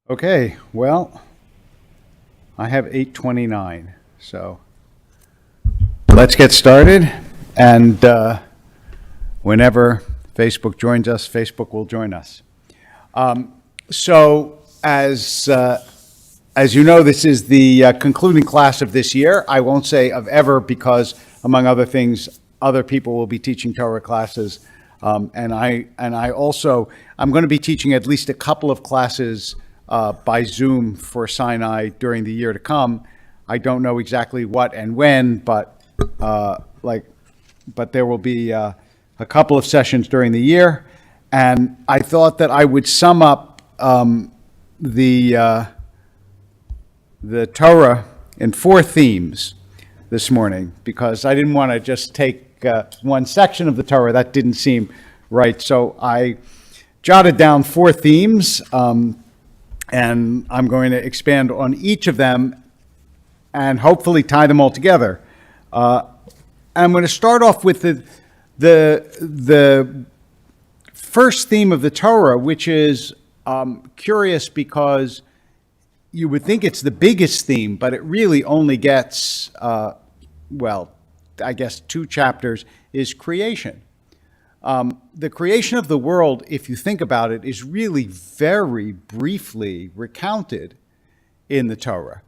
Okay, well, I have 8:29, so let's get started. And whenever Facebook joins us, Facebook will join us. So, as you know, this is the concluding class of this year. I won't say of ever because, among other things, other people will be teaching Torah classes, and I'm going to be teaching at least a couple of classes by Zoom for Sinai during the year to come. I don't know exactly what and when, but there will be a couple of sessions during the year, and I thought that I would sum up the Torah in four themes this morning, because I didn't want to just take one section of the Torah. That didn't seem right. So I jotted down four themes, and I'm going to expand on each of them and hopefully tie them all together. I'm going to start off with the first theme of the Torah, which is curious because you would think it's the biggest theme, but it really only gets, I guess 2 chapters, is creation. The creation of the world, if you think about it, is really very briefly recounted in the Torah.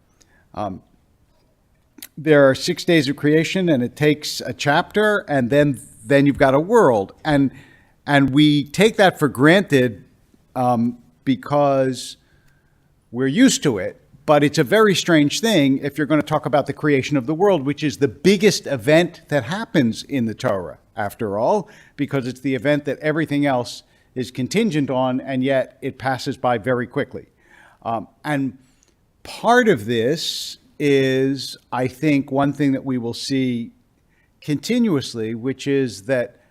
There are 6 days of creation, and it takes a chapter, and then you've got a world. And we take that for granted because we're used to it, but it's a very strange thing if you're going to talk about the creation of the world, which is the biggest event that happens in the Torah, after all, because it's the event that everything else is contingent on, and yet it passes by very quickly. And part of this is, I think, one thing that we will see continuously, which is that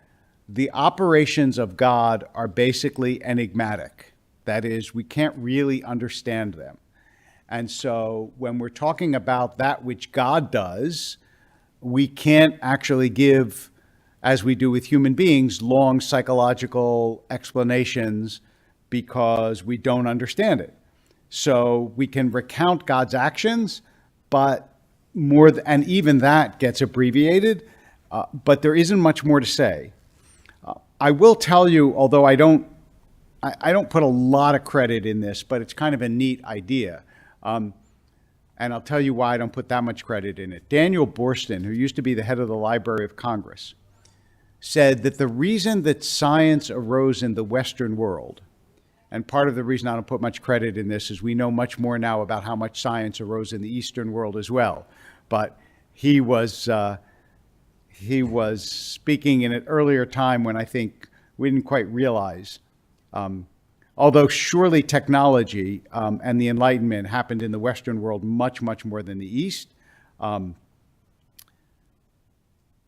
the operations of God are basically enigmatic. That is, we can't really understand them. And so when we're talking about that which God does, we can't actually give, as we do with human beings, long psychological explanations because we don't understand it. So we can recount God's actions, but and even that gets abbreviated, but there isn't much more to say. I will tell you, although I don't put a lot of credit in this, but it's kind of a neat idea. And I'll tell you why I don't put that much credit in it. Daniel Boorstin, who used to be the head of the Library of Congress, said that the reason that science arose in the Western world, and part of the reason I don't put much credit in this is we know much more now about how much science arose in the Eastern world as well. But he was speaking in an earlier time when I think we didn't quite realize. Although surely technology and the Enlightenment happened in the Western world much, much more than the East.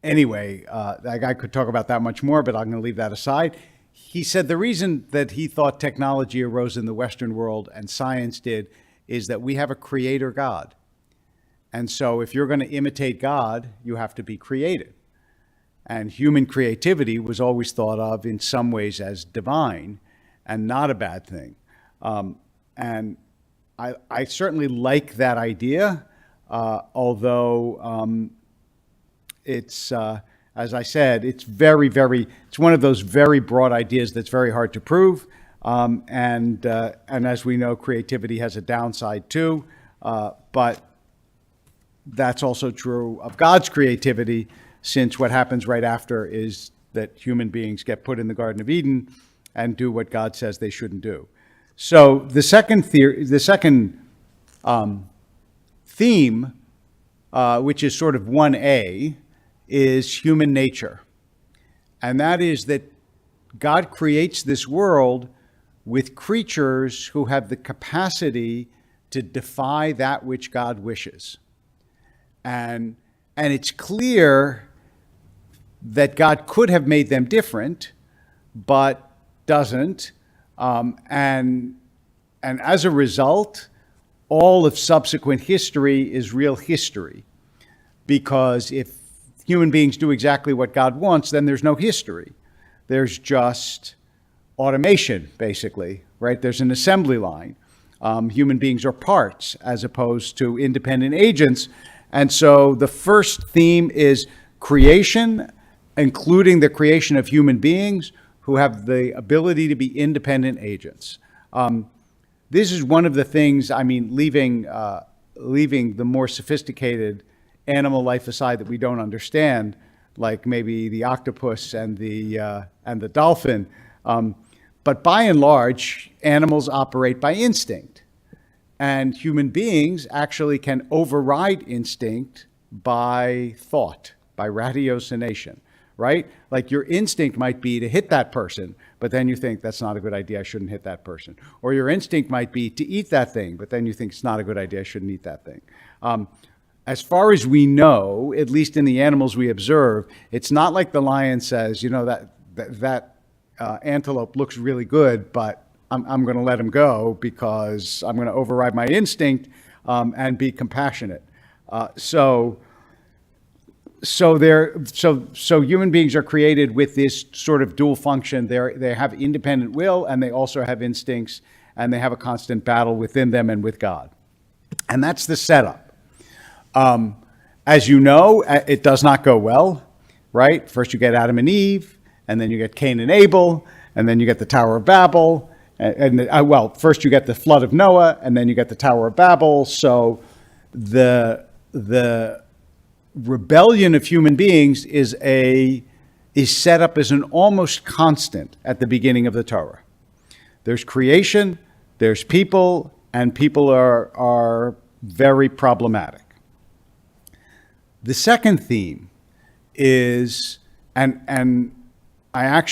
Anyway, I could talk about that much more, but I'm going to leave that aside. He said the reason that he thought technology arose in the Western world and science did is that we have a creator God. And so if you're going to imitate God, you have to be creative. And human creativity was always thought of in some ways as divine and not a bad thing. And I certainly like that idea, although it's, as I said, it's it's one of those very broad ideas that's very hard to prove. And as we know, creativity has a downside too, but that's also true of God's creativity, since what happens right after is that human beings get put in the Garden of Eden and do what God says they shouldn't do. So the second theme, which is sort of 1A, is human nature. And that is that God creates this world with creatures who have the capacity to defy that which God wishes. And it's clear that God could have made them different, but doesn't. And as a result, all of subsequent history is real history. Because if human beings do exactly what God wants, then there's no history. There's just automation, basically, right? There's an assembly line. Human beings are parts as opposed to independent agents. And so the first theme is creation, including the creation of human beings who have the ability to be independent agents. This is one of the things, leaving the more sophisticated animal life aside that we don't understand, like maybe the octopus and the dolphin. But by and large, animals operate by instinct. And human beings actually can override instinct by thought, by ratiocination, right? Like your instinct might be to hit that person, but then you think that's not a good idea, I shouldn't hit that person. Or your instinct might be to eat that thing, but then you think it's not a good idea, I shouldn't eat that thing. As far as we know, at least in the animals we observe, it's not like the lion says, that antelope looks really good, but I'm going to let him go because I'm going to override my instinct and be compassionate. So human beings are created with this sort of dual function. They have independent will, and they also have instincts, and they have a constant battle within them and with God. And that's the setup. As you know, it does not go well, right? First you get Adam and Eve, and then you get Cain and Abel, and then you get the Tower of Babel. First you get the flood of Noah, and then you get the Tower of Babel. So the rebellion of human beings is set up as an almost constant at the beginning of the Torah. There's creation, there's people, and people are very problematic. The second theme is, and I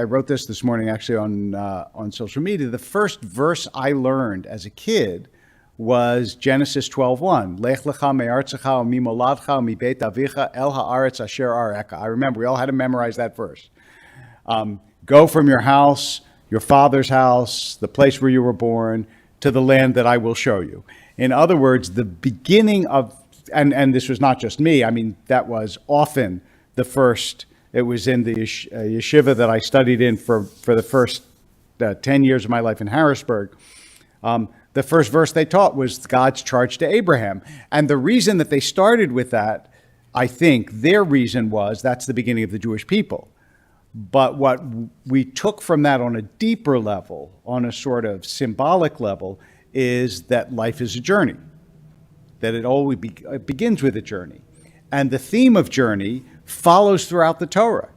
wrote this morning actually on social media. The first verse I learned as a kid was Genesis 12:1. Lech lecha me'artzecha u'mimoladcha u'mibeit avicha el ha'aretz asher areka. I remember we all had to memorize that verse. Go from your house, your father's house, the place where you were born, to the land that I will show you. In other words, the beginning of, and this was not just me, that was often the first. It was in the yeshiva that I studied in for the first 10 years of my life in Harrisburg. The first verse they taught was God's charge to Abraham. And the reason that they started with that, I think their reason was that's the beginning of the Jewish people. But what we took from that on a deeper level, on a sort of symbolic level, is that life is a journey, that it always begins with a journey. And the theme of journey follows throughout the Torah,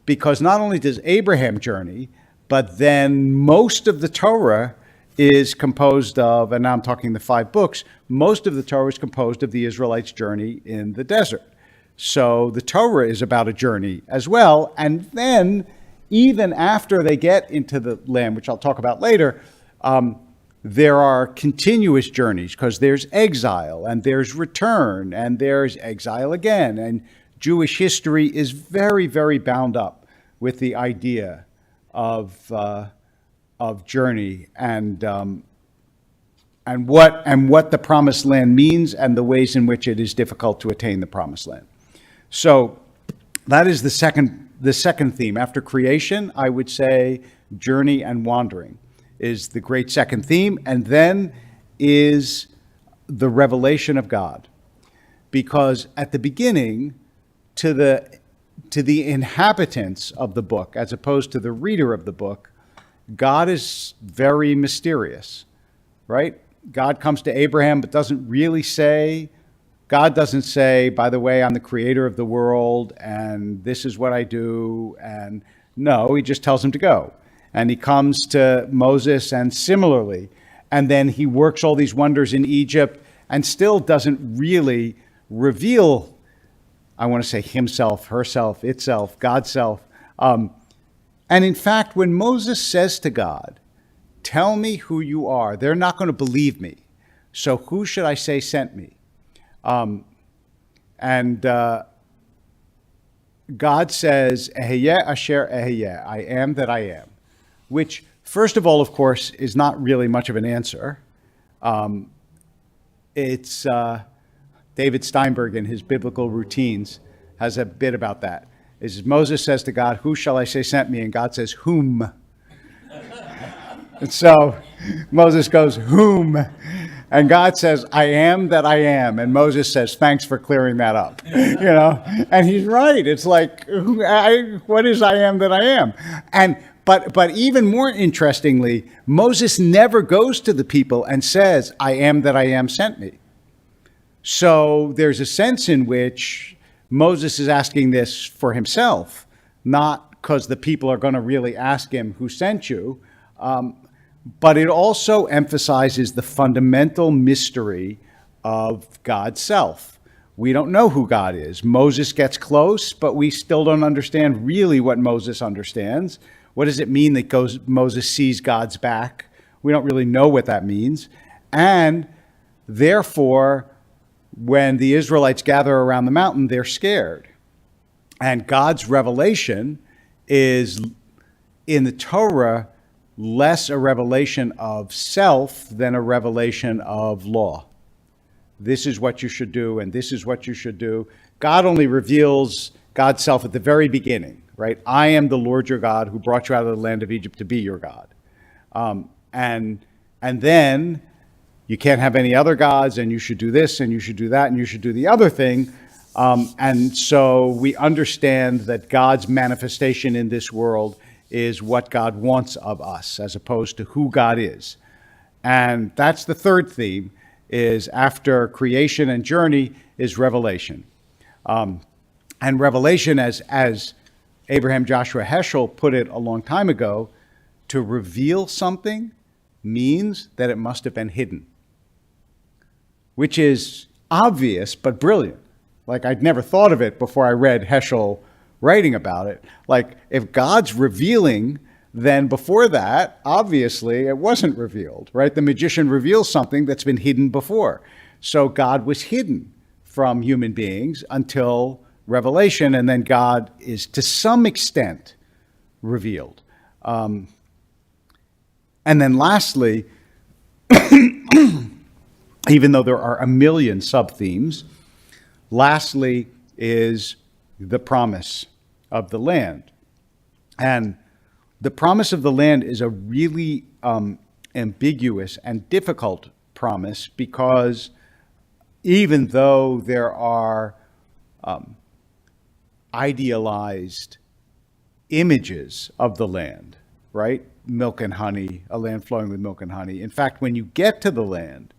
because not only does Abraham journey, but then most of the Torah is composed of, and now I'm talking the 5 books, most of the Torah is composed of the Israelites' journey in the desert. So the Torah is about a journey as well. And then even after they get into the land, which I'll talk about later, there are continuous journeys, because there's exile and there's return and there's exile again. And Jewish history is very, very bound up with the idea of journey and what the promised land means and the ways in which it is difficult to attain the promised land. So that is the second theme. After creation, I would say journey and wandering is the great second theme, and then is the revelation of God. Because at the beginning, to the inhabitants of the book, as opposed to the reader of the book, God is very mysterious, right? God comes to Abraham, but God doesn't say, by the way, I'm the creator of the world, and this is what I do, and no, he just tells him to go. And he comes to Moses, and similarly, and then he works all these wonders in Egypt, and still doesn't really reveal, I want to say himself, herself, itself, God's self. And in fact, when Moses says to God, tell me who you are, they're not going to believe me. So who should I say sent me? God says, Eheyeh asher eheyeh, I am that I am, which, first of all, of course, is not really much of an answer. It's David Steinberg in his biblical routines has a bit about that. Moses says to God, who shall I say sent me? And God says, whom? And so Moses goes, whom? And God says, I am that I am. And Moses says, thanks for clearing that up. And he's right. It's like, what is I am that I am? But even more interestingly, Moses never goes to the people and says, I am that I am sent me. So there's a sense in which Moses is asking this for himself, not because the people are going to really ask him who sent you. But it also emphasizes the fundamental mystery of God's self. We don't know who God is. Moses gets close, but we still don't understand really what Moses understands. What does it mean that Moses sees God's back? We don't really know what that means. And therefore, when the Israelites gather around the mountain, they're scared. And God's revelation is, in the Torah, less a revelation of self than a revelation of law. This is what you should do, and this is what you should do. God only reveals God's self at the very beginning, right? I am the Lord your God who brought you out of the land of Egypt to be your God. And then you can't have any other gods, and you should do this, and you should do that, and you should do the other thing. And so we understand that God's manifestation in this world is what God wants of us, as opposed to who God is. And that's the third theme, is after creation and journey is revelation. And revelation, as Abraham Joshua Heschel put it a long time ago, to reveal something means that it must have been hidden, which is obvious but brilliant. Like, I'd never thought of it before I read Heschel writing about it. Like, if God's revealing, then before that, obviously, it wasn't revealed, right? The magician reveals something that's been hidden before. So God was hidden from human beings until revelation, and then God is, to some extent, revealed. And then lastly, even though there are a million sub-themes, lastly is the promise of the land. And the promise of the land is a really ambiguous and difficult promise, because even though there are idealized images of the land, right? Milk and honey, a land flowing with milk and honey. In fact, when you get to the land,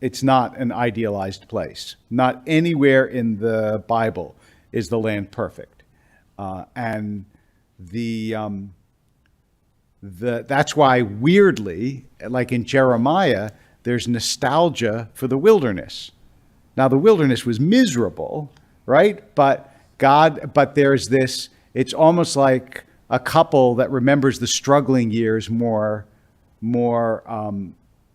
it's not an idealized place. Not anywhere in the Bible is the land perfect. And that's why, weirdly, like in Jeremiah, there's nostalgia for the wilderness. Now, the wilderness was miserable, right? But there's this, it's almost like a couple that remembers the struggling years more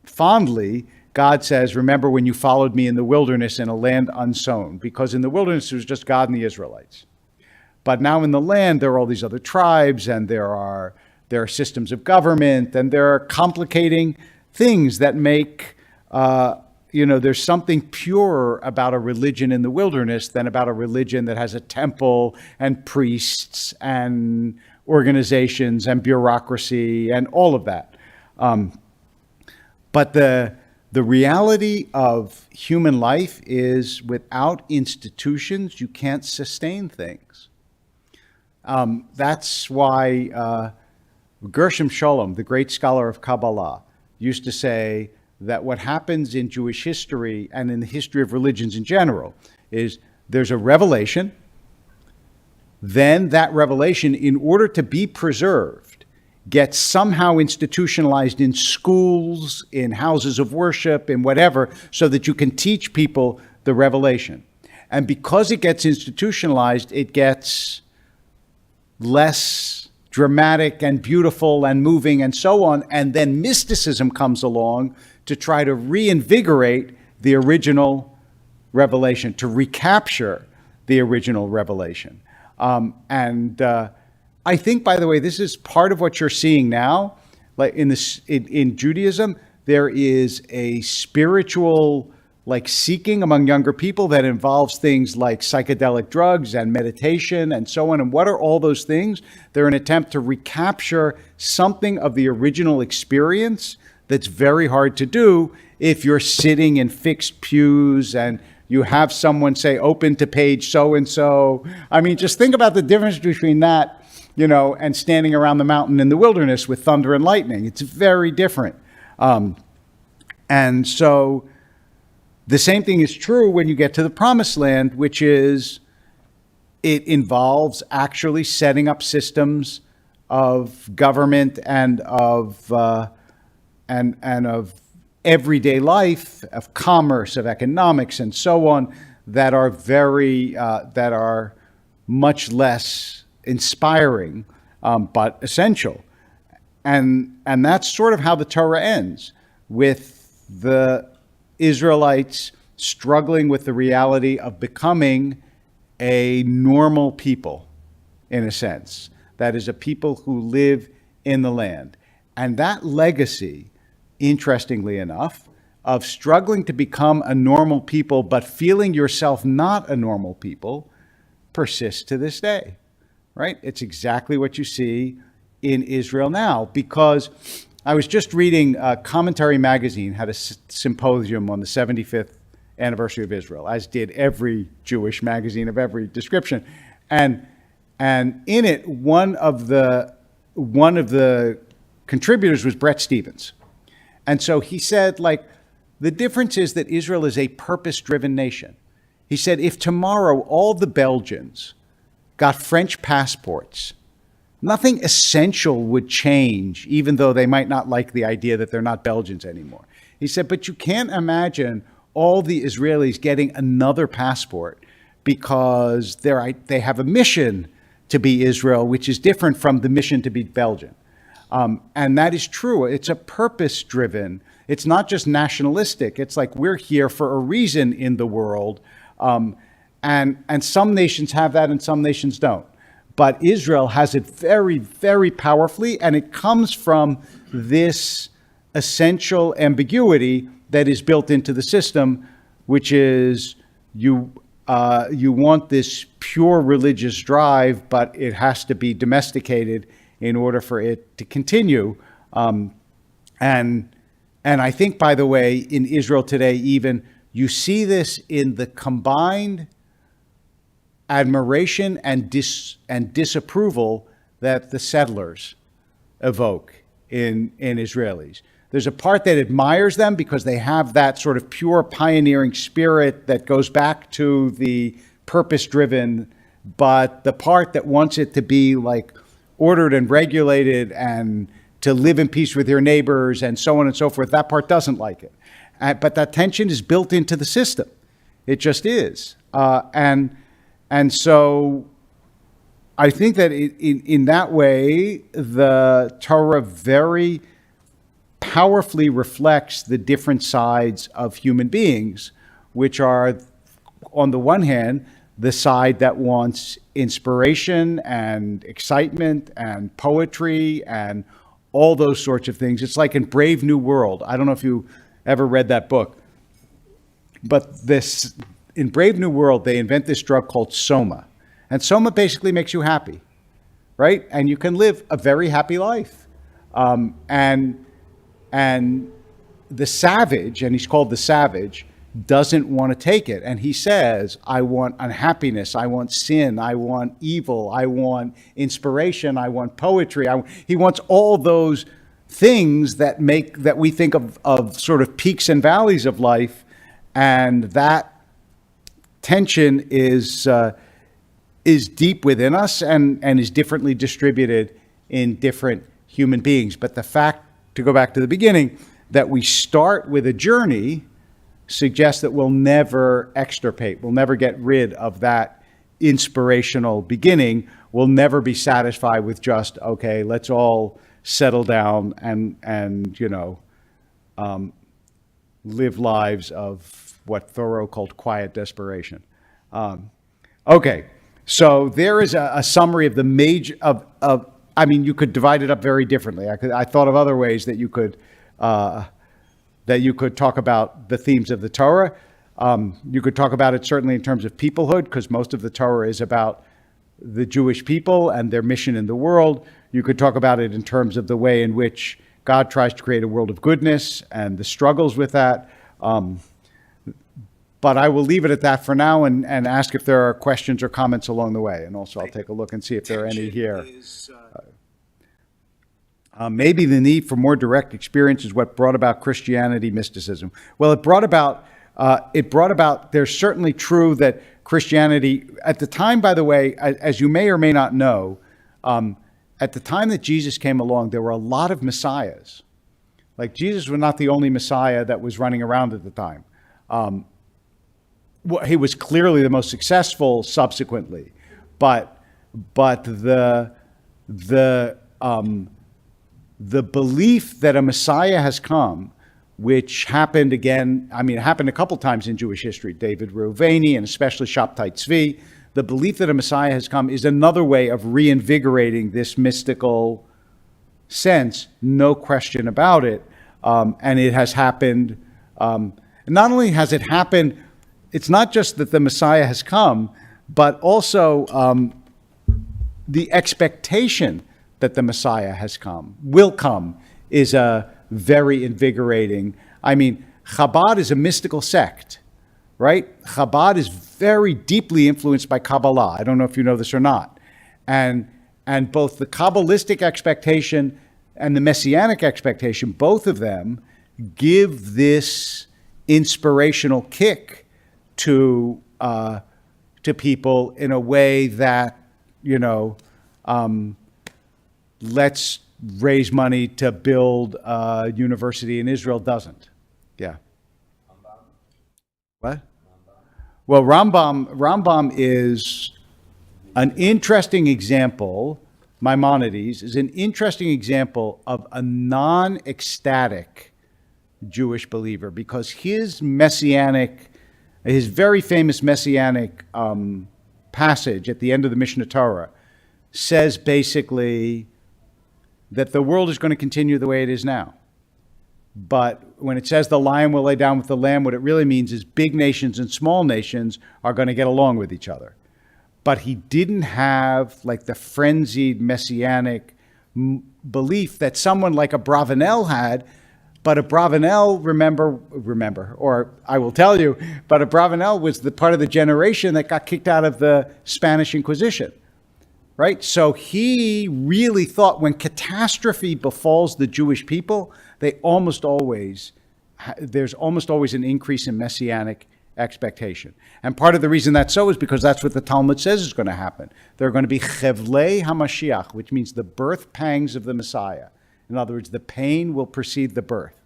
fondly. God says, remember when you followed me in the wilderness in a land unsown, because in the wilderness it was just God and the Israelites. But now in the land, there are all these other tribes, and there are systems of government, and there are complicating things that make, there's something purer about a religion in the wilderness than about a religion that has a temple and priests and organizations and bureaucracy and all of that. But the reality of human life is, without institutions, you can't sustain things. That's why Gershom Scholem, the great scholar of Kabbalah, used to say that what happens in Jewish history and in the history of religions in general is there's a revelation. Then that revelation, in order to be preserved, gets somehow institutionalized in schools, in houses of worship, in whatever, so that you can teach people the revelation. And because it gets institutionalized, it gets less dramatic and beautiful and moving and so on. And then mysticism comes along to try to reinvigorate the original revelation, to recapture the original revelation. I think, by the way, this is part of what you're seeing now. Like in Judaism, there is a spiritual like seeking among younger people that involves things like psychedelic drugs and meditation and so on. And what are all those things? They're an attempt to recapture something of the original experience that's very hard to do if you're sitting in fixed pews and you have someone say, open to page so-and-so. I mean, just think about the difference between that, and standing around the mountain in the wilderness with thunder and lightning. It's very different. And so the same thing is true when you get to the promised land, which is it involves actually setting up systems of government and of everyday life, of commerce, of economics, and so on, that are much less inspiring, but essential. And that's sort of how the Torah ends, with the Israelites struggling with the reality of becoming a normal people, in a sense. That is, a people who live in the land. And that legacy, interestingly enough, of struggling to become a normal people but feeling yourself not a normal people, persists to this day, right? It's exactly what you see in Israel now, because I was just reading Commentary Magazine had a symposium on the 75th anniversary of Israel, as did every Jewish magazine of every description. And in it, one of the contributors was Brett Stevens. And so he said, the difference is that Israel is a purpose-driven nation. He said, if tomorrow all the Belgians got French passports, nothing essential would change, even though they might not like the idea that they're not Belgians anymore. He said, but you can't imagine all the Israelis getting another passport because they have a mission to be Israel, which is different from the mission to be Belgian. And that is true. It's a purpose-driven. It's not just nationalistic. It's like we're here for a reason in the world. And some nations have that and some nations don't. But Israel has it very, very powerfully, and it comes from this essential ambiguity that is built into the system, which is you want this pure religious drive, but it has to be domesticated in order for it to continue. And I think, by the way, in Israel today, even you see this in the combined admiration and disapproval that the settlers evoke in Israelis. There's a part that admires them because they have that sort of pure pioneering spirit that goes back to the purpose-driven, but the part that wants it to be ordered and regulated and to live in peace with your neighbors and so on and so forth, that part doesn't like it. But that tension is built into the system. It just is. And so I think that in that way, the Torah very powerfully reflects the different sides of human beings, which are, on the one hand, the side that wants inspiration and excitement and poetry and all those sorts of things. It's like in Brave New World. I don't know if you ever read that book, but in Brave New World, they invent this drug called Soma. And Soma basically makes you happy, right? And you can live a very happy life. And the savage, and he's called the savage, doesn't want to take it. And he says, I want unhappiness, I want sin, I want evil, I want inspiration, I want poetry. He wants all those things that we think of sort of peaks and valleys of life. And that tension is deep within us and is differently distributed in different human beings. But the fact, to go back to the beginning, that we start with a journey suggests that we'll never extirpate, we'll never get rid of that inspirational beginning. We'll never be satisfied with just, okay, let's all settle down and live lives of what Thoreau called quiet desperation. Okay, so there is a summary of the major you could divide it up very differently. I thought of other ways that you could talk about the themes of the Torah. You could talk about it certainly in terms of peoplehood, because most of the Torah is about the Jewish people and their mission in the world. You could talk about it in terms of the way in which God tries to create a world of goodness and the struggles with that. But I will leave it at that for now and ask if there are questions or comments along the way. And also I'll take a look and see if there are any here. Maybe the need for more direct experience is what brought about Christianity mysticism. Well, it brought about, there's certainly true that Christianity, at the time, by the way, as you may or may not know, at the time that Jesus came along, there were a lot of messiahs. Like, Jesus was not the only messiah that was running around at the time. He was clearly the most successful subsequently, but the belief that a Messiah has come, which happened again, I mean, it happened a couple times in Jewish history, David Reuveni and especially Shabtai Tzvi, the belief that a Messiah has come is another way of reinvigorating this mystical sense, no question about it. And it has happened, not only has it happened, it's not just that the Messiah has come, but also the expectation that the Messiah will come, is a very invigorating. I mean, Chabad is a mystical sect, right? Chabad is very deeply influenced by Kabbalah. I don't know if you know this or not. And both the Kabbalistic expectation and the Messianic expectation, both of them give this inspirational kick to people in a way that, let's raise money to build a university in Israel doesn't. Yeah. What? Well, Rambam is an interesting example. Maimonides is an interesting example of a non-ecstatic Jewish believer, because his very famous messianic passage at the end of the Mishnah Torah says basically that the world is going to continue the way it is now. But when it says the lion will lay down with the lamb, what it really means is big nations and small nations are going to get along with each other. But he didn't have like the frenzied messianic belief that someone like a Bravanel had. But a Bravanel, remember, or I will tell you, but a Bravanel was the part of the generation that got kicked out of the Spanish Inquisition. Right? So he really thought when catastrophe befalls the Jewish people, there's almost always an increase in messianic expectation. And part of the reason that's so is because that's what the Talmud says is going to happen. There are going to be chevlei HaMashiach, which means the birth pangs of the Messiah. In other words, the pain will precede the birth.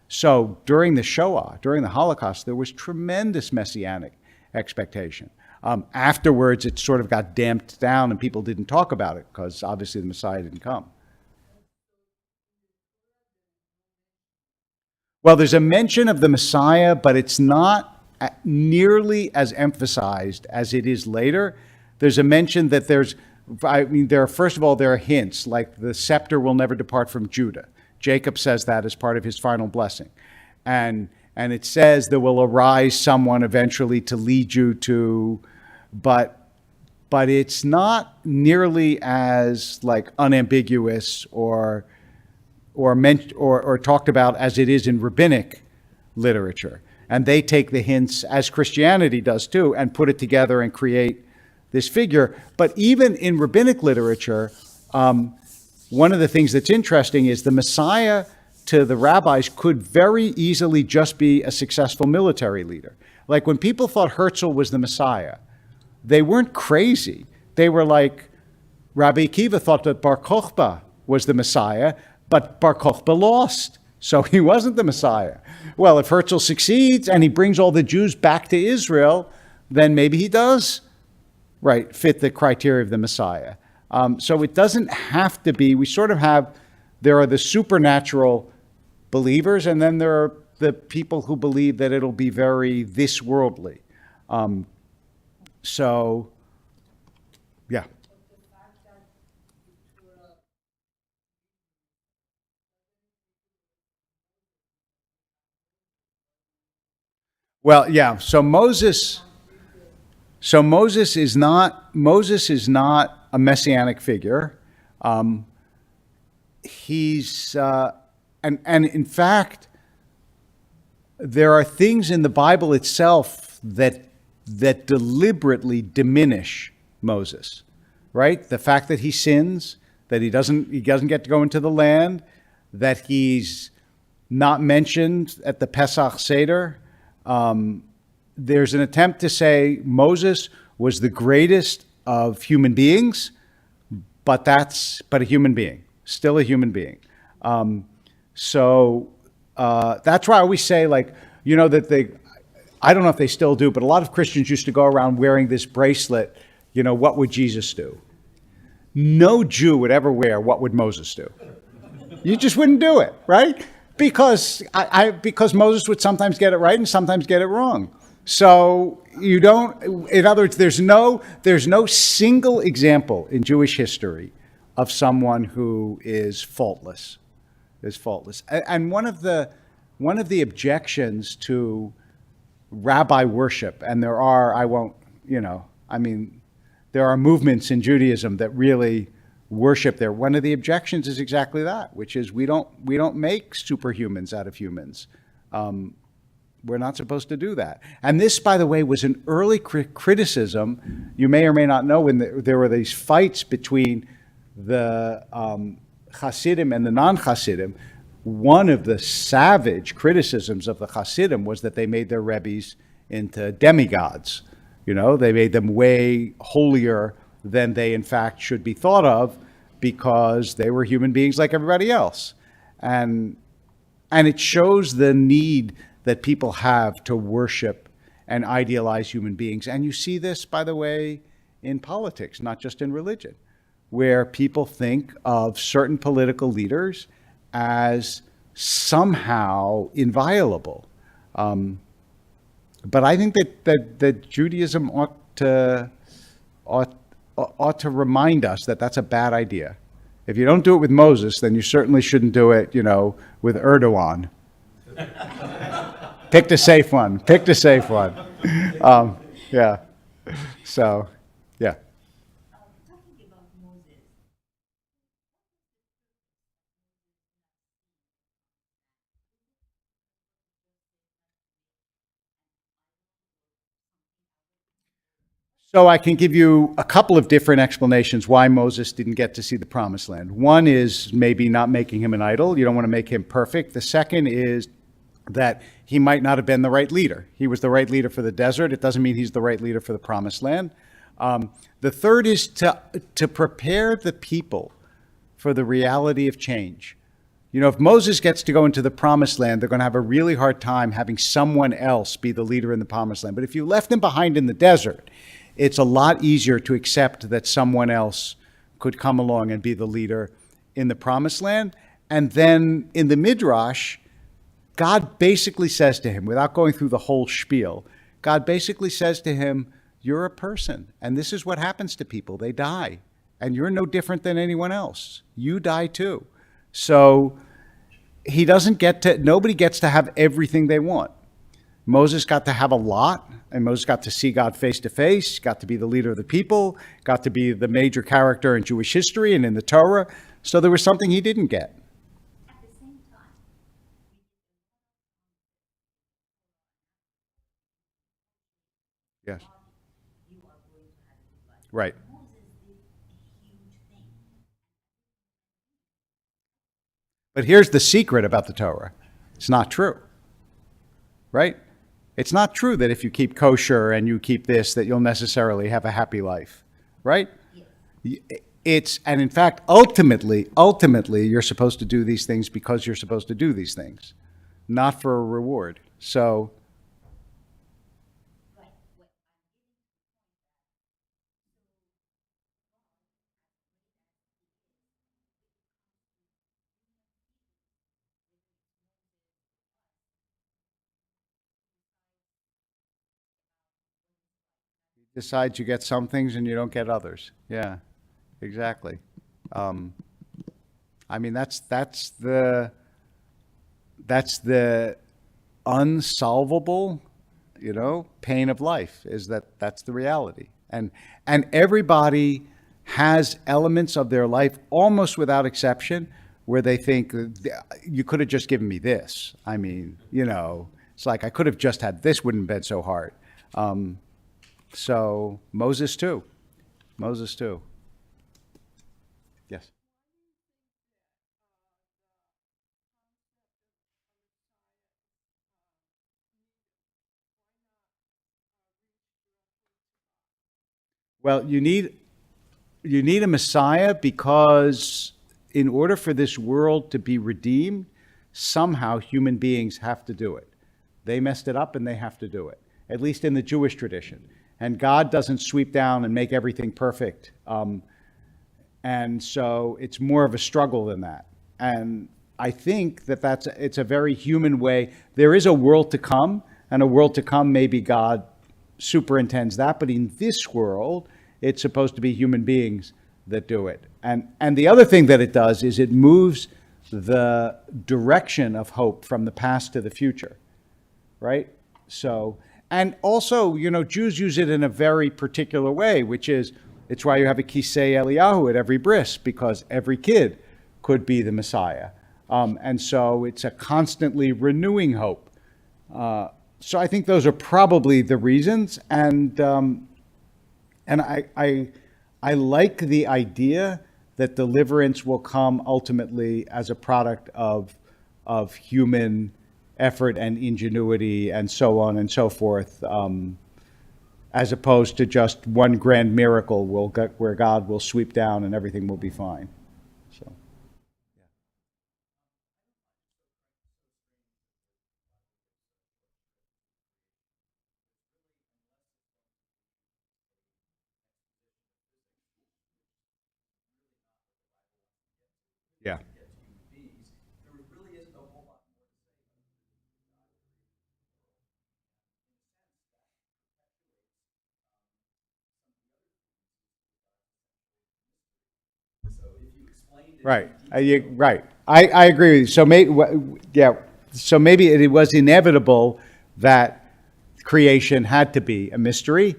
So during the Shoah, during the Holocaust, there was tremendous messianic expectation. Afterwards, it sort of got damped down and people didn't talk about it because obviously the Messiah didn't come. Well, there's a mention of the Messiah, but it's not nearly as emphasized as it is later. There's a mention that there are hints, like the scepter will never depart from Judah. Jacob says that as part of his final blessing. And it says there will arise someone eventually to lead you to, but it's not nearly as like unambiguous or talked about as it is in rabbinic literature. And they take the hints, as Christianity does too, and put it together and create this figure. But even in rabbinic literature, one of the things that's interesting is the Messiah to the rabbis could very easily just be a successful military leader. Like when people thought Herzl was the Messiah, they weren't crazy. They were like, Rabbi Akiva thought that Bar Kokhba was the Messiah, but Bar Kokhba lost, so he wasn't the Messiah. Well, if Herzl succeeds and he brings all the Jews back to Israel, then maybe he does, right, fit the criteria of the Messiah. So it doesn't have to be, there are the supernatural believers, and then there are the people who believe that it'll be very this worldly. So, yeah. Well, yeah. So Moses is not a messianic figure. Um, he's and in fact, there are things in the Bible itself that deliberately diminish Moses, right? The fact that he sins, that he doesn't get to go into the land, that he's not mentioned at the Pesach Seder. There's an attempt to say Moses was the greatest of human beings, but a human being, still a human being. So that's why I always say, like, that I don't know if they still do, but a lot of Christians used to go around wearing this bracelet, what would Jesus do? No Jew would ever wear what would Moses do. You just wouldn't do it, right? Because because Moses would sometimes get it right and sometimes get it wrong. So you don't, in other words, there's no single example in Jewish history of someone who is faultless. And one of the objections to rabbi worship, and there are movements in Judaism that really worship there. One of the objections is exactly that, which is we don't make superhumans out of humans. We're not supposed to do that. And this, by the way, was an early criticism. You may or may not know, when there were these fights between the Hasidim and the non-Hasidim. One of the savage criticisms of the Hasidim was that they made their rebbes into demigods. They made them way holier than they in fact should be thought of, because they were human beings like everybody else. And it shows the need that people have to worship and idealize human beings. And you see this, by the way, in politics, not just in religion, where people think of certain political leaders as somehow inviolable. But I think that Judaism ought to remind us that that's a bad idea. If you don't do it with Moses, then you certainly shouldn't do it, with Erdogan. Pick the safe one. Yeah. So, yeah. Talking about Moses, So I can give you a couple of different explanations why Moses didn't get to see the promised land. One is maybe not making him an idol. You don't want to make him perfect. The second is that he might not have been the right leader. He was the right leader for the desert. It doesn't mean he's the right leader for the promised land. The third is to prepare the people for the reality of change. If Moses gets to go into the promised land, they're going to have a really hard time having someone else be the leader in the promised land. But if you left him behind in the desert, it's a lot easier to accept that someone else could come along and be the leader in the promised land. And then in the Midrash, God basically says to him, without going through the whole spiel, God basically says to him, you're a person, and this is what happens to people. They die, and you're no different than anyone else. You die too. So nobody gets to have everything they want. Moses got to have a lot, and Moses got to see God face to face, got to be the leader of the people, got to be the major character in Jewish history and in the Torah. So there was something he didn't get. at the same time, Yes. you are going to have a good life. Right. Moses did a huge thing. But here's the secret about the Torah. It's not true. Right? It's not true that if you keep kosher and you keep this, that you'll necessarily have a happy life. Right? Yes. And in fact, ultimately, you're supposed to do these things because you're supposed to do these things, not for a reward. So, Right. decides you get some things and you don't get others. Yeah, exactly. Um, I mean, that's the unsolvable, pain of life is that's the reality. And everybody has elements of their life, almost without exception, where they think, you could have just given me this. I mean, it's like, I could have just had this, wouldn't have been so hard. So Moses too. Yes. Well, you need a Messiah because in order for this world to be redeemed, somehow human beings have to do it. They messed it up and they have to do it, at least in the Jewish tradition. And God doesn't sweep down and make everything perfect. And so it's more of a struggle than that. And I think that it's a very human way. There is a world to come, and a world to come, maybe God superintends that. But in this world, it's supposed to be human beings that do it. And the other thing that it does is it moves the direction of hope from the past to the future, right? So, and also, Jews use it in a very particular way, which is, it's why you have a Kisei Eliyahu at every bris, because every kid could be the Messiah. And so it's a constantly renewing hope. So I think those are probably the reasons. And I like the idea that deliverance will come ultimately as a product of human effort and ingenuity and so on and so forth, as opposed to just one grand miracle where God will sweep down and everything will be fine. So. Yeah. Right. Right. I agree with you. So So maybe it was inevitable that creation had to be a mystery.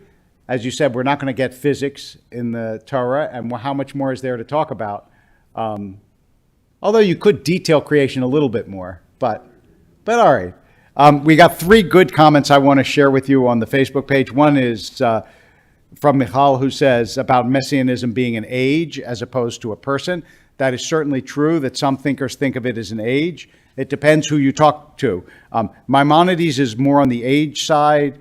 As you said, we're not going to get physics in the Torah, and how much more is there to talk about? Although you could detail creation a little bit more, but all right. We got 3 good comments I want to share with you on the Facebook page. One is from Michal, who says about messianism being an age as opposed to a person. That is certainly true, that some thinkers think of it as an age. It depends who you talk to. Maimonides is more on the age side.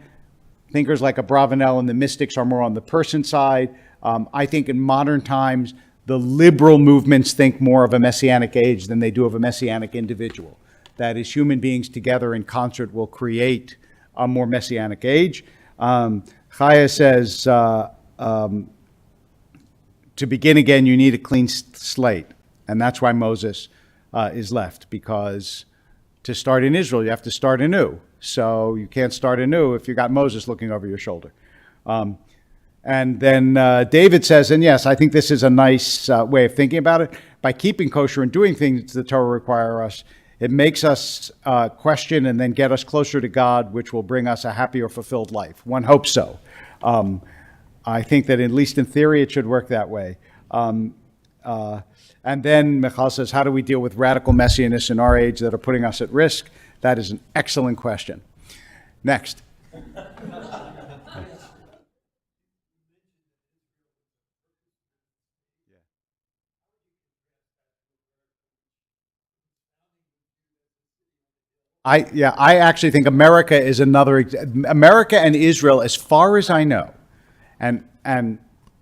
Thinkers like Abravanel and the mystics are more on the person side. I think in modern times, the liberal movements think more of a messianic age than they do of a messianic individual. That is, human beings together in concert will create a more messianic age. Chaya says, to begin again, you need a clean slate. And that's why Moses is left, because to start in Israel, you have to start anew. So you can't start anew if you got Moses looking over your shoulder. And then David says, and yes, I think this is a nice way of thinking about it. By keeping kosher and doing things the Torah require us, it makes us question and then get us closer to God, which will bring us a happy or fulfilled life. One hopes so. I think that at least in theory, it should work that way. And then Michal says, how do we deal with radical messianists in our age that are putting us at risk? That is an excellent question. Next. I actually think America is America and Israel, as far as I know, and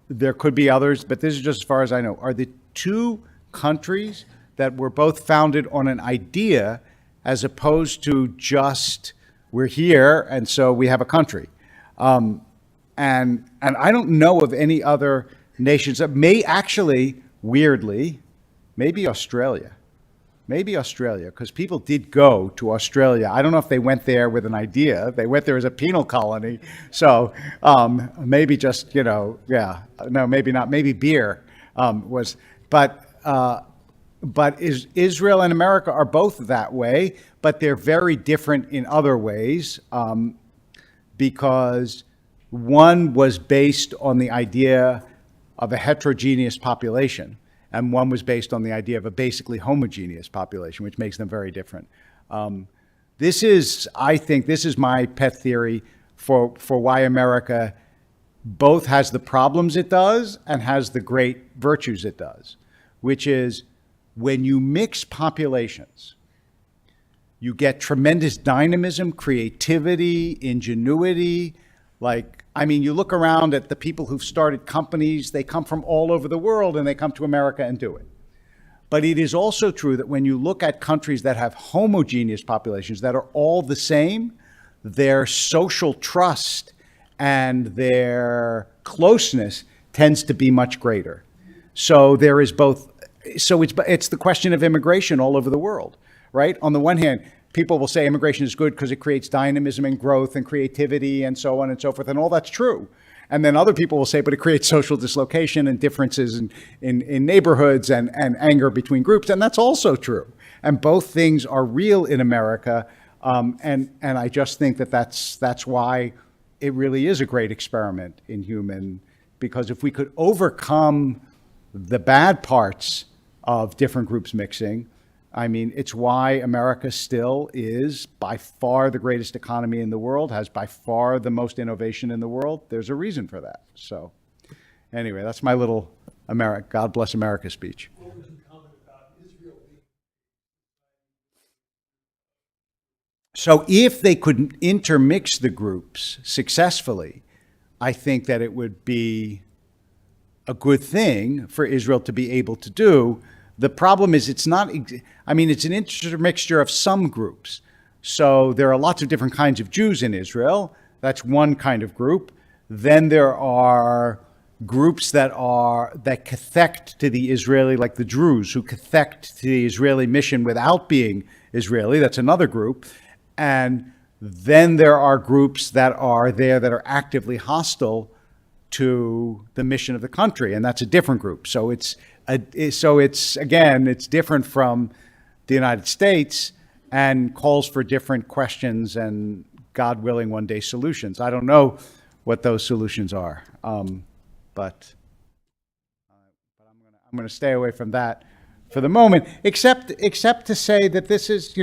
there could be others, but this is just as far as I know, are the 2 countries that were both founded on an idea as opposed to just, we're here and so we have a country. And I don't know of any other nations that may actually, weirdly, maybe Australia, because people did go to Australia. I don't know if they went there with an idea. They went there as a penal colony. So maybe just, no, maybe not. Maybe beer was, but Israel and America are both that way, but they're very different in other ways. because one was based on the idea of a heterogeneous population, and one was based on the idea of a basically homogeneous population, which makes them very different. I think this is my pet theory for why America both has the problems it does and has the great virtues it does, which is when you mix populations, you get tremendous dynamism, creativity, ingenuity. You look around at the people who've started companies, they come from all over the world and they come to America and do it. But it is also true that when you look at countries that have homogeneous populations that are all the same, their social trust and their closeness tends to be much greater. So there is both. So it's the question of immigration all over the world, right? On the one hand, people will say immigration is good because it creates dynamism and growth and creativity and so on and so forth, and all that's true. And then other people will say, but it creates social dislocation and differences in neighborhoods and anger between groups, and that's also true. And both things are real in America, and I just think that's why it really is a great experiment in human, because if we could overcome the bad parts of different groups mixing, it's why America still is by far the greatest economy in the world, has by far the most innovation in the world. There's a reason for that. So anyway, that's my little God bless America speech. What would you comment about Israel being? So if they could intermix the groups successfully, I think that it would be a good thing for Israel to be able to do. The problem is it's not, it's an intermixture of some groups. So there are lots of different kinds of Jews in Israel. That's one kind of group. Then there are groups that cathect to the Israeli, like the Druze, who cathect to the Israeli mission without being Israeli. That's another group. And then there are groups that are there that are actively hostile to the mission of the country, and that's a different group. So it's different from the United States and calls for different questions and, God willing, one day solutions. I don't know what those solutions are, but I'm going to stay away from that for the moment, except to say that this is,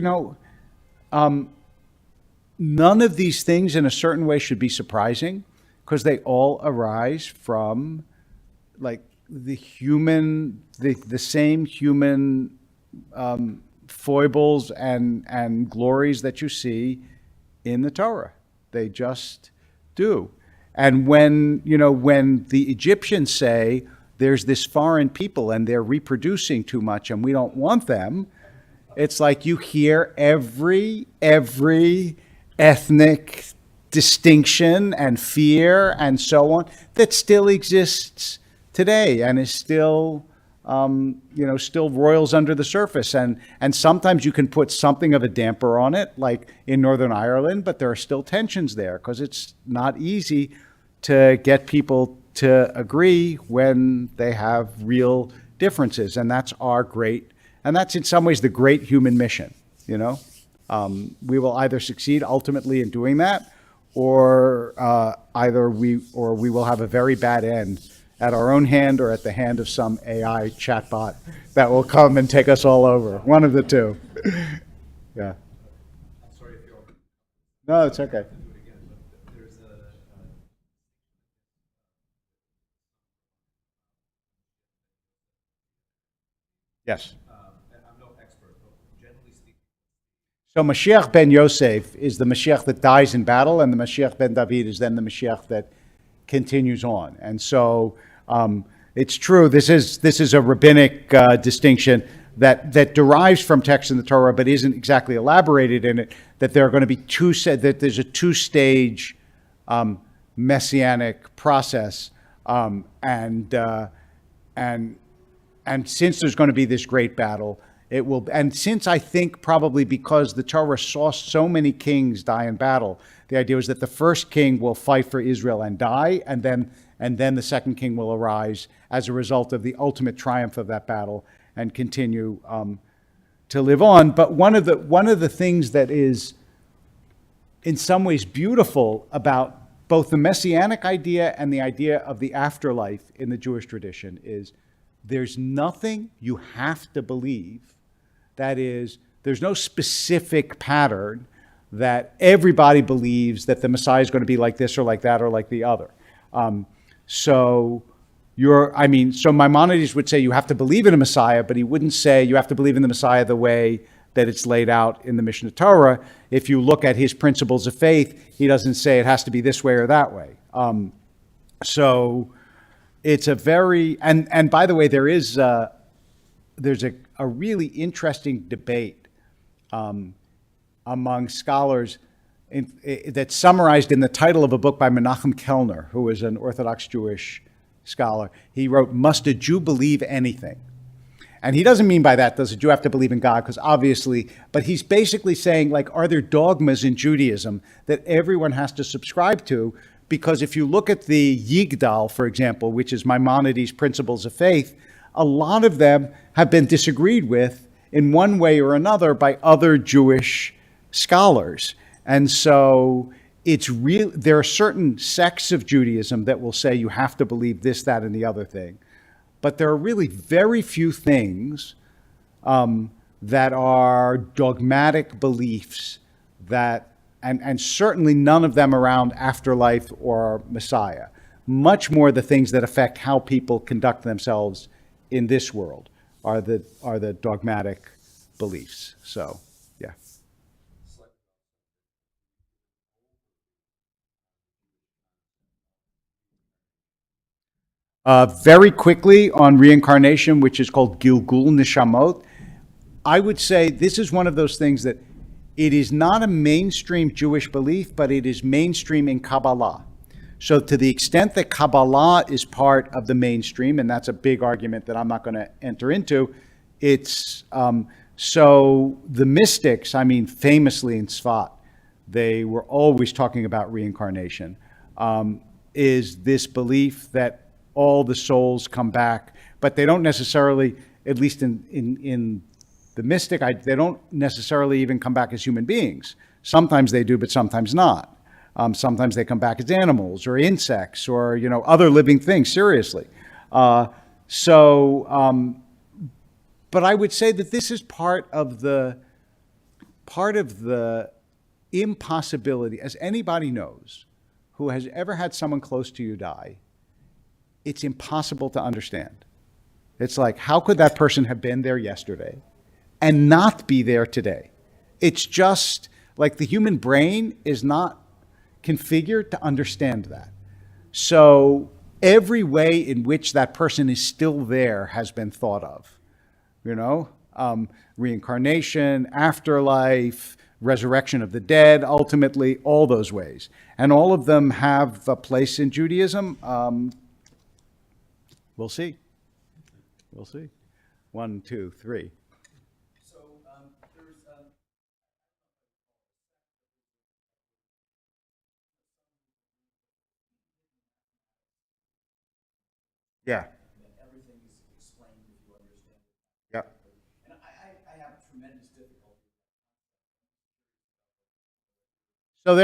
none of these things in a certain way should be surprising, because they all arise from the same human foibles and glories that you see in the Torah. They just do. And when the Egyptians say there's this foreign people and they're reproducing too much and we don't want them, it's like you hear every ethnic distinction and fear and so on that still exists today and is still roils under the surface. And sometimes you can put something of a damper on it, like in Northern Ireland, but there are still tensions there because it's not easy to get people to agree when they have real differences. And that's that's in some ways the great human mission, We will either succeed ultimately in doing that, or we will have a very bad end at our own hand or at the hand of some AI chatbot that will come and take us all over. One of the two. Yeah. I'm sorry if you're. No, it's okay. Do it again, but there's Yes. and I'm no expert, but generally speaking. So Mashiach ben Yosef is the Mashiach that dies in battle, and the Mashiach ben David is then the Mashiach that continues on. And so it's true. This is a rabbinic distinction that derives from text in the Torah, but isn't exactly elaborated in it. That there are going to be that there's a two-stage messianic process, and since there's going to be this great battle, it will. And since I think probably because the Torah saw so many kings die in battle, the idea was that the first king will fight for Israel and die, and then the second king will arise as a result of the ultimate triumph of that battle and continue to live on. But one of the things that is in some ways beautiful about both the messianic idea and the idea of the afterlife in the Jewish tradition is there's nothing you have to believe. That is, there's no specific pattern that everybody believes that the Messiah is going to be like this or like that or like the other. So Maimonides would say you have to believe in a Messiah, but he wouldn't say you have to believe in the Messiah the way that it's laid out in the Mishnah Torah. If you look at his principles of faith, he doesn't say it has to be this way or that way. So it's a very, and by the way, there's a really interesting debate among scholars that's summarized in the title of a book by Menachem Kellner, who is an Orthodox Jewish scholar. He wrote, "Must a Jew believe anything?" And he doesn't mean by that, does a Jew have to believe in God? Because obviously, but he's basically saying, like, are there dogmas in Judaism that everyone has to subscribe to? Because if you look at the Yigdal, for example, which is Maimonides' Principles of Faith, a lot of them have been disagreed with in one way or another by other Jewish scholars. And so it's real. There are certain sects of Judaism that will say you have to believe this, that, and the other thing. But there are really very few things that are dogmatic beliefs that, and certainly none of them around afterlife or Messiah. Much more the things that affect how people conduct themselves in this world are the dogmatic beliefs. So, yeah. Very quickly on reincarnation, which is called Gilgul Nishamot, I would say this is one of those things that it is not a mainstream Jewish belief, but it is mainstream in Kabbalah. So to the extent that Kabbalah is part of the mainstream, and that's a big argument that I'm not going to enter into, it's so the mystics, famously in Tzfat, they were always talking about reincarnation, is this belief that all the souls come back, but they don't necessarily, at least in the mystic, they don't necessarily even come back as human beings. Sometimes they do, but sometimes not. Sometimes they come back as animals or insects or other living things. Seriously, but I would say that this is part of the impossibility, as anybody knows, who has ever had someone close to you die. It's impossible to understand. It's like, how could that person have been there yesterday and not be there today? It's just like the human brain is not configured to understand that. So every way in which that person is still there has been thought of, reincarnation, afterlife, resurrection of the dead, ultimately, all those ways. And all of them have a place in Judaism. We'll see. 1, 2, 3. So there's Yeah. that everything is explained if you understand it. Yeah. And I have tremendous difficulty. So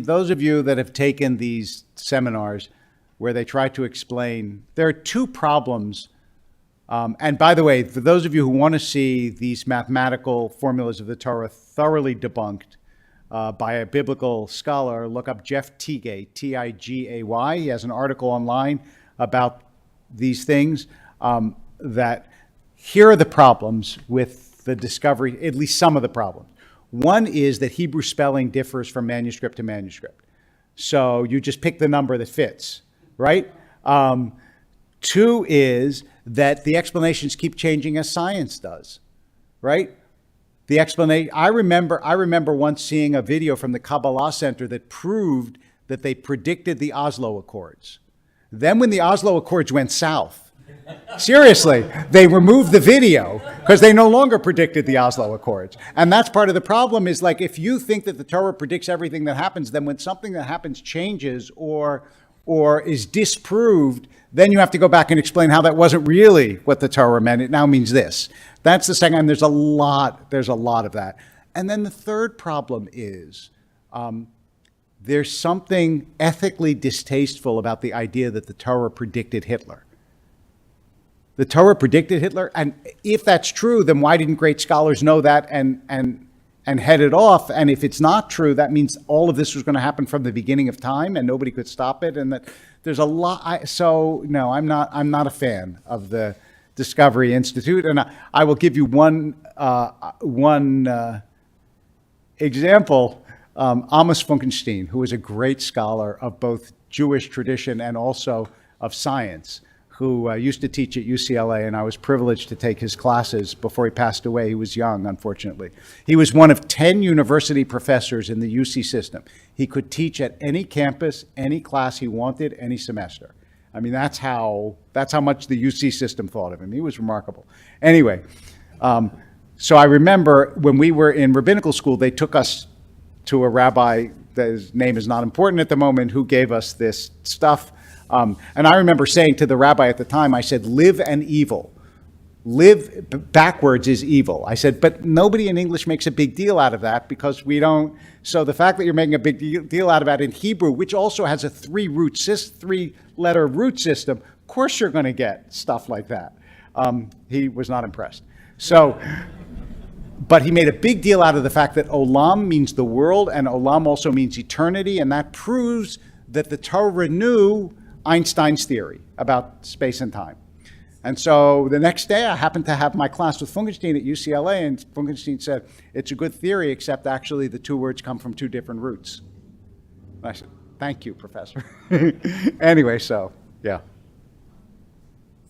those of you that have taken these seminars where they try to explain, there are two problems. And by the way, for those of you who want to see these mathematical formulas of the Torah thoroughly debunked by a biblical scholar, look up Jeff Tigay, Tigay. He has an article online about these things. That here are the problems with the discovery, at least some of the problems. One is that Hebrew spelling differs from manuscript to manuscript. So you just pick the number that fits, right? Two is that the explanations keep changing as science does, right? The explanation, I remember once seeing a video from the Kabbalah Center that proved that they predicted the Oslo Accords. Then when the Oslo Accords went south, seriously, they removed the video because they no longer predicted the Oslo Accords. And that's part of the problem is, like, if you think that the Torah predicts everything that happens, then when something that happens changes or is disproved, then you have to go back and explain how that wasn't really what the Torah meant. It now means this. That's the second, and there's a lot of that. And then the third problem is there's something ethically distasteful about the idea that the Torah predicted Hitler. The Torah predicted Hitler, and if that's true, then why didn't great scholars know that and head it off? And if it's not true, that means all of this was going to happen from the beginning of time, and nobody could stop it. And that there's a lot. So no, I'm not a fan of the Discovery Institute, and I will give you one example. Amos Funkenstein, who is a great scholar of both Jewish tradition and also of science, who used to teach at UCLA, and I was privileged to take his classes before he passed away. He was young, unfortunately. He was one of 10 university professors in the UC system. He could teach at any campus, any class he wanted, any semester. I mean, that's how much the UC system thought of him. He was remarkable. Anyway, so I remember when we were in rabbinical school, they took us to a rabbi, his name is not important at the moment, who gave us this stuff. And I remember saying to the rabbi at the time, I said, live and evil. Live backwards is evil. I said, but nobody in English makes a big deal out of that because we don't. So the fact that you're making a big deal out of that in Hebrew, which also has a three-letter root system, of course you're going to get stuff like that. He was not impressed. So, but he made a big deal out of the fact that olam means the world, and olam also means eternity, and that proves that the Torah knew Einstein's theory about space and time. And so the next day I happened to have my class with Funkenstein at UCLA, and Funkenstein said, it's a good theory, except actually the two words come from two different roots. I said, thank you, Professor. Anyway, so, yeah.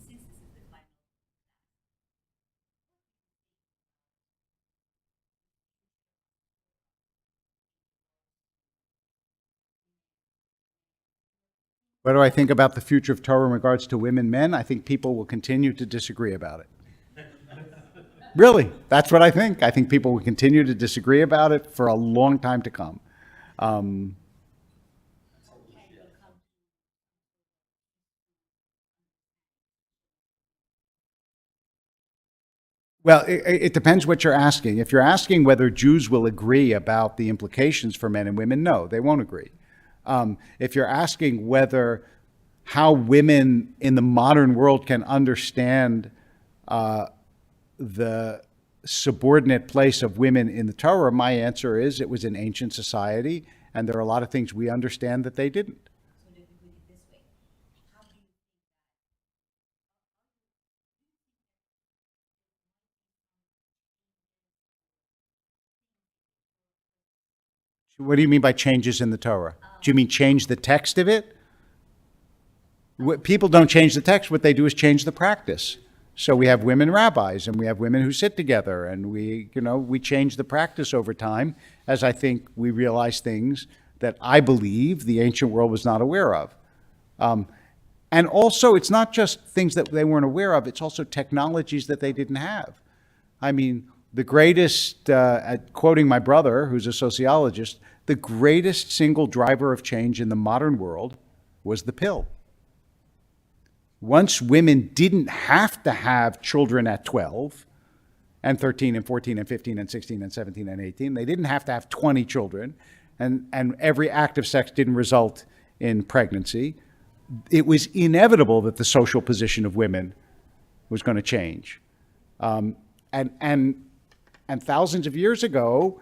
Since this is the final. What do I think about the future of Torah in regards to women, men? I think people will continue to disagree about it. Really, that's what I think. I think people will continue to disagree about it for a long time to come. Well, it depends what you're asking. If you're asking whether Jews will agree about the implications for men and women, no, they won't agree. If you're asking how women in the modern world can understand the subordinate place of women in the Torah, my answer is it was an ancient society, and there are a lot of things we understand that they didn't. So let me put it this way. How do you What do you mean by changes in the Torah? Do you mean change the text of it? People don't change the text. What they do is change the practice. So we have women rabbis, and we have women who sit together, and we change the practice over time, as I think we realize things that I believe the ancient world was not aware of. And also, it's not just things that they weren't aware of, it's also technologies that they didn't have. I mean, the greatest, quoting my brother, who's a sociologist, the greatest single driver of change in the modern world was the pill. Once women didn't have to have children at 12 and 13 and 14 and 15 and 16 and 17 and 18, they didn't have to have 20 children, and every act of sex didn't result in pregnancy, it was inevitable that the social position of women was going to change. And thousands of years ago,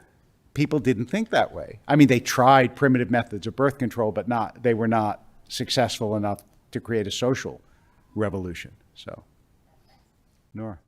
people didn't think that way. I mean, they tried primitive methods of birth control, but they were not successful enough to create a social revolution. So, Nora.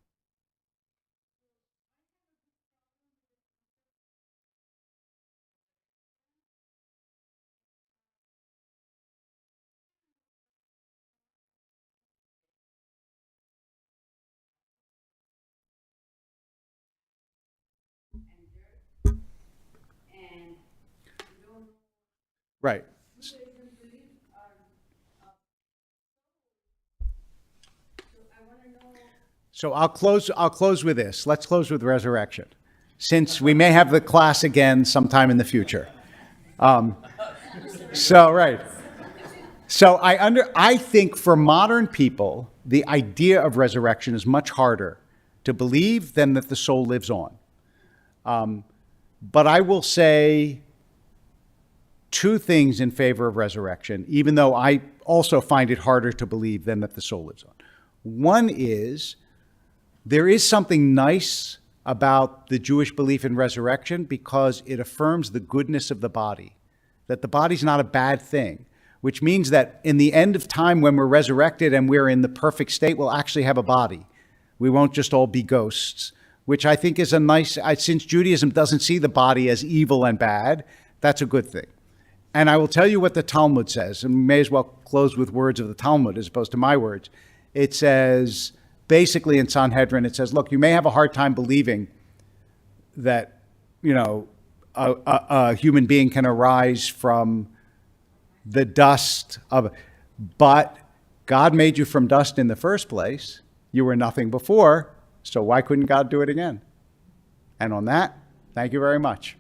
Right. So I'll close with this. Let's close with resurrection, since we may have the class again sometime in the future. Right. So I think for modern people, the idea of resurrection is much harder to believe than that the soul lives on. But I will say two things in favor of resurrection, even though I also find it harder to believe than that the soul lives on. One is there is something nice about the Jewish belief in resurrection because it affirms the goodness of the body, that the body's not a bad thing, which means that in the end of time when we're resurrected and we're in the perfect state, we'll actually have a body. We won't just all be ghosts, which I think is a nice, since Judaism doesn't see the body as evil and bad, that's a good thing. And I will tell you what the Talmud says, and we may as well close with words of the Talmud as opposed to my words. It says, basically in Sanhedrin, it says, look, you may have a hard time believing that, a human being can arise from the dust of, but God made you from dust in the first place. You were nothing before, so why couldn't God do it again? And on that, thank you very much.